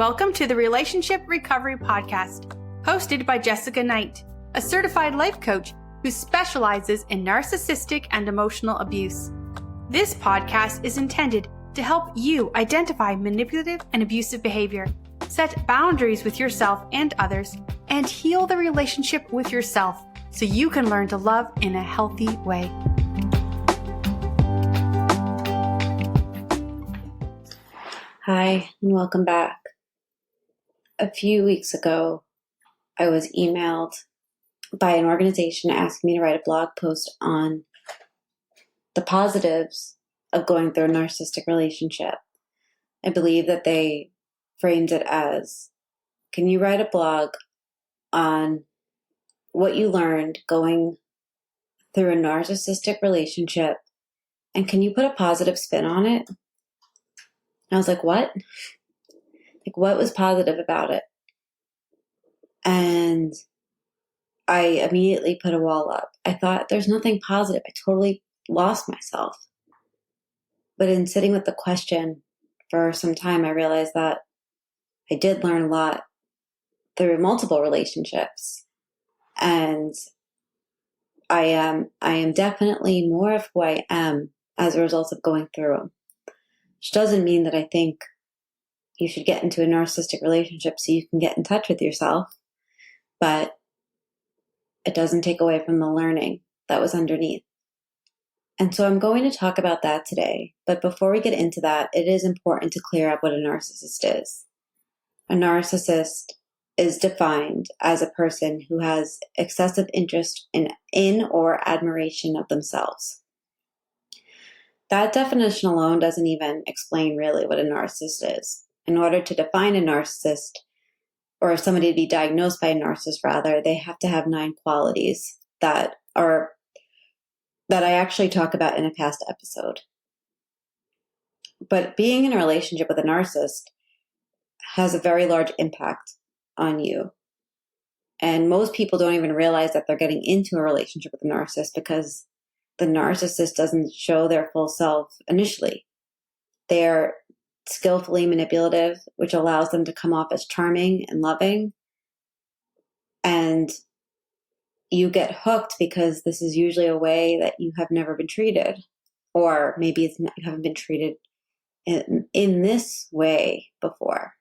Welcome to the Relationship Recovery Podcast, hosted by Jessica Knight, a certified life coach who specializes in narcissistic and emotional abuse. This podcast is intended to help you identify manipulative and abusive behavior, set boundaries with yourself and others, and heal the relationship with yourself so you can learn to love in a healthy way. Hi, and welcome back. A few weeks ago, I was emailed by an organization asking me to write a blog post on the positives of going through a narcissistic relationship. I believe that they framed it as, can you write a blog on what you learned going through a narcissistic relationship, and can you put a positive spin on it? And I was like, what? Like, what was positive about it? And I immediately put a wall up. I thought, there's nothing positive. I totally lost myself. But in sitting with the question for some time, I realized that I did learn a lot through multiple relationships. And I am definitely more of who I am as a result of going through them. Which doesn't mean that I think you should get into a narcissistic relationship so you can get in touch with yourself, but it doesn't take away from the learning that was underneath. And so I'm going to talk about that today. But before we get into that, it is important to clear up what a narcissist is. A narcissist is defined as a person who has excessive interest in or admiration of themselves. That definition alone doesn't even explain really what a narcissist is. In order to define a narcissist, or somebody to be diagnosed by a narcissist rather, they have to have 9 qualities that I actually talk about in a past episode. But being in a relationship with a narcissist has a very large impact on you. And most people don't even realize that they're getting into a relationship with a narcissist because the narcissist doesn't show their full self initially. They're skillfully manipulative, which allows them to come off as charming and loving. And you get hooked because this is usually a way that you have never been treated. Or maybe you haven't been treated in this way before.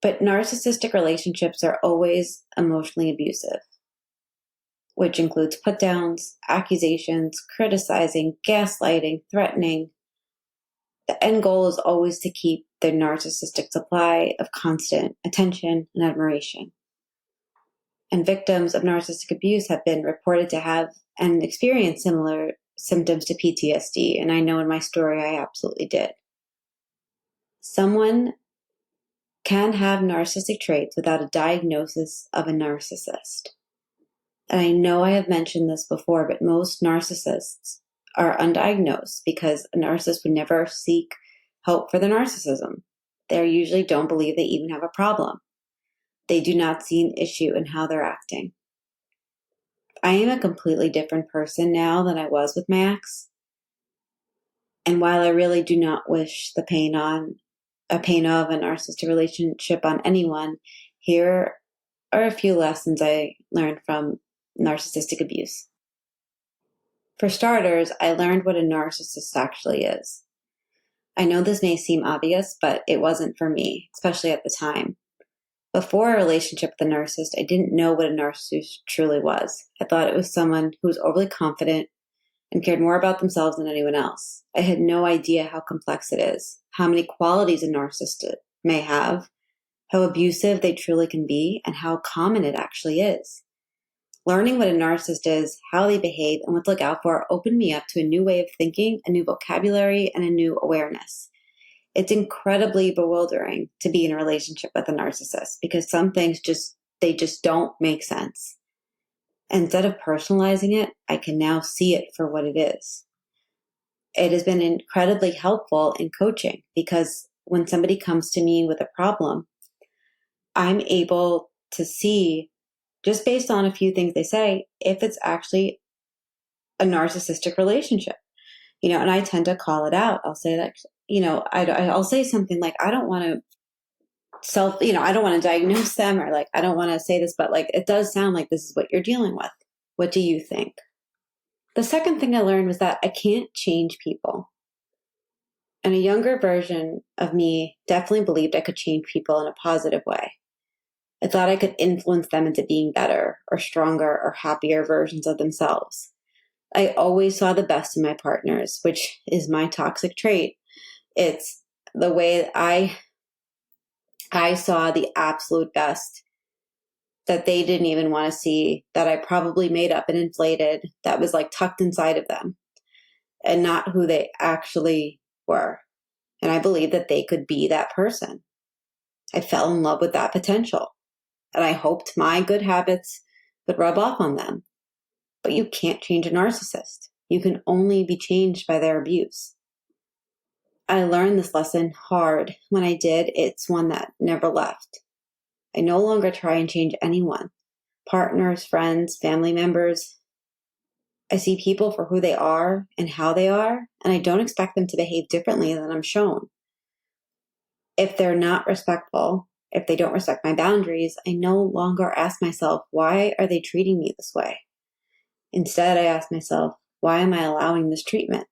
But narcissistic relationships are always emotionally abusive, which includes put-downs, accusations, criticizing, gaslighting, threatening. The end goal is always to keep the narcissistic supply of constant attention and admiration. And victims of narcissistic abuse have been reported to have and experience similar symptoms to PTSD. And I know in my story, I absolutely did. Someone can have narcissistic traits without a diagnosis of a narcissist. And I know I have mentioned this before, but most narcissists are undiagnosed because a narcissist would never seek help for their narcissism. They usually don't believe they even have a problem. They do not see an issue in how they're acting. I am a completely different person now than I was with my ex. And while I really do not wish the pain of a narcissistic relationship on anyone, here are a few lessons I learned from narcissistic abuse. For starters, I learned what a narcissist actually is. I know this may seem obvious, but it wasn't for me, especially at the time. Before a relationship with a narcissist, I didn't know what a narcissist truly was. I thought it was someone who was overly confident and cared more about themselves than anyone else. I had no idea how complex it is, how many qualities a narcissist may have, how abusive they truly can be, and how common it actually is. Learning what a narcissist is, how they behave, and what to look out for opened me up to a new way of thinking, a new vocabulary, and a new awareness. It's incredibly bewildering to be in a relationship with a narcissist because some things just don't make sense. Instead of personalizing it, I can now see it for what it is. It has been incredibly helpful in coaching because when somebody comes to me with a problem, I'm able to see, just based on a few things they say, if it's actually a narcissistic relationship. And I tend to call it out. I'll say that, I'll say something like, I don't want to I don't want to diagnose them or I don't want to say this, but it does sound like this is what you're dealing with. What do you think? The second thing I learned was that I can't change people. And a younger version of me definitely believed I could change people in a positive way. I thought I could influence them into being better or stronger or happier versions of themselves. I always saw the best in my partners, which is my toxic trait. It's the way I saw the absolute best that they didn't even want to see, that I probably made up and inflated, that was tucked inside of them and not who they actually were. And I believed that they could be that person. I fell in love with that potential. And I hoped my good habits would rub off on them. But you can't change a narcissist. You can only be changed by their abuse. I learned this lesson hard. When I did, it's one that never left. I no longer try and change anyone. Partners, friends, family members. I see people for who they are and how they are, and I don't expect them to behave differently than I'm shown. If they're not respectful, if they don't respect my boundaries, I no longer ask myself, why are they treating me this way? Instead, I ask myself, why am I allowing this treatment?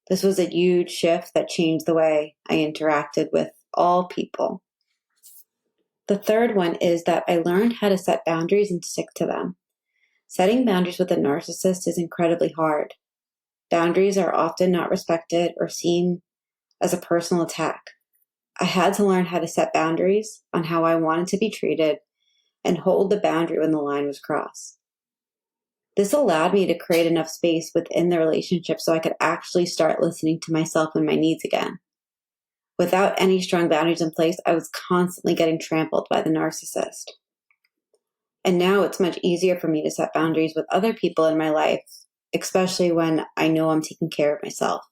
This was a huge shift that changed the way I interacted with all people. The third one is that I learned how to set boundaries and stick to them. Setting boundaries with a narcissist is incredibly hard. Boundaries are often not respected or seen as a personal attack. I had to learn how to set boundaries on how I wanted to be treated and hold the boundary when the line was crossed. This allowed me to create enough space within the relationship so I could actually start listening to myself and my needs again. Without any strong boundaries in place, I was constantly getting trampled by the narcissist. And now it's much easier for me to set boundaries with other people in my life, especially when I know I'm taking care of myself.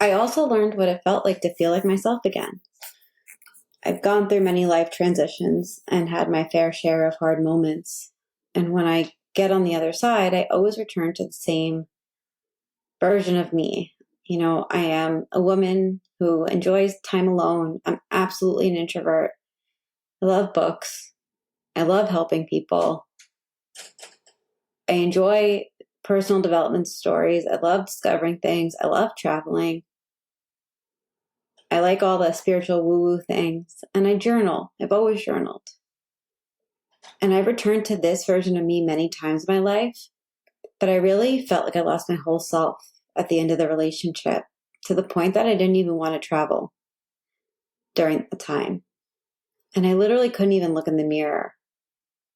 I also learned what it felt like to feel like myself again. I've gone through many life transitions and had my fair share of hard moments. And when I get on the other side, I always return to the same version of me. I am a woman who enjoys time alone. I'm absolutely an introvert. I love books. I love helping people. I enjoy personal development stories. I love discovering things. I love traveling. I like all the spiritual woo-woo things. And I journal. I've always journaled. And I've returned to this version of me many times in my life. But I really felt like I lost my whole self at the end of the relationship, to the point that I didn't even want to travel during the time. And I literally couldn't even look in the mirror.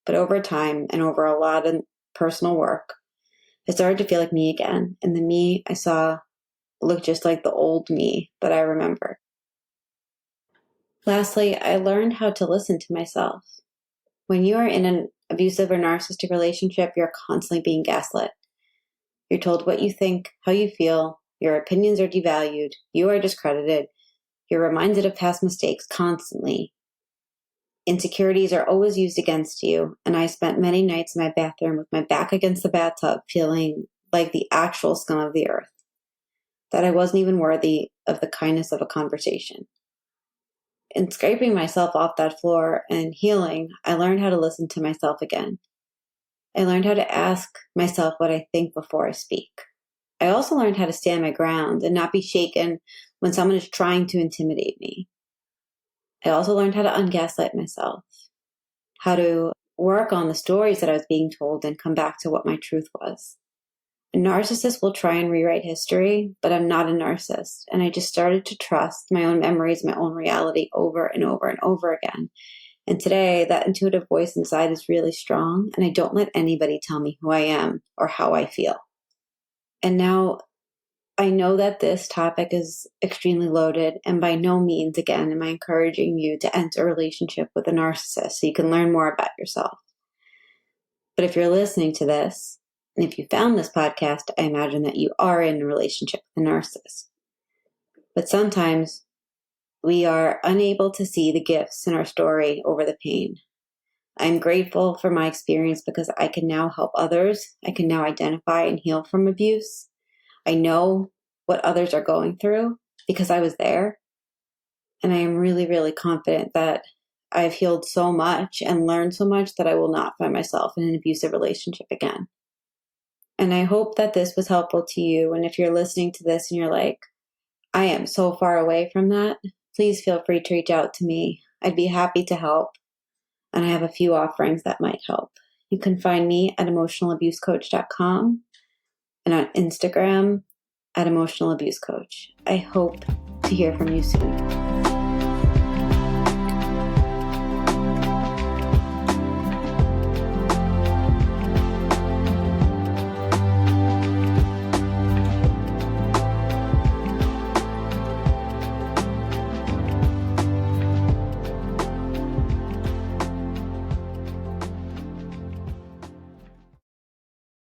But over time and over a lot of personal work, I started to feel like me again. And the me I saw looked just like the old me that I remember. Lastly, I learned how to listen to myself. When you are in an abusive or narcissistic relationship, you're constantly being gaslit. You're told what you think, how you feel, your opinions are devalued, you are discredited, you're reminded of past mistakes constantly. Insecurities are always used against you, and I spent many nights in my bathroom with my back against the bathtub feeling like the actual scum of the earth, that I wasn't even worthy of the kindness of a conversation. In scraping myself off that floor and healing, I learned how to listen to myself again. I learned how to ask myself what I think before I speak. I also learned how to stand my ground and not be shaken when someone is trying to intimidate me. I also learned how to ungaslight myself, how to work on the stories that I was being told and come back to what my truth was. A narcissist will try and rewrite history, but I'm not a narcissist. And I just started to trust my own memories, my own reality over and over and over again. And today, that intuitive voice inside is really strong, and I don't let anybody tell me who I am or how I feel. And now I know that this topic is extremely loaded, and by no means, again, am I encouraging you to enter a relationship with a narcissist so you can learn more about yourself. But if you're listening to this, and if you found this podcast, I imagine that you are in a relationship with a narcissist. But sometimes we are unable to see the gifts in our story over the pain. I'm grateful for my experience because I can now help others. I can now identify and heal from abuse. I know what others are going through because I was there. And I am really, really confident that I've healed so much and learned so much that I will not find myself in an abusive relationship again. And I hope that this was helpful to you. And if you're listening to this and you're like, I am so far away from that, please feel free to reach out to me. I'd be happy to help. And I have a few offerings that might help. You can find me at emotionalabusecoach.com and on Instagram at emotionalabusecoach. I hope to hear from you soon.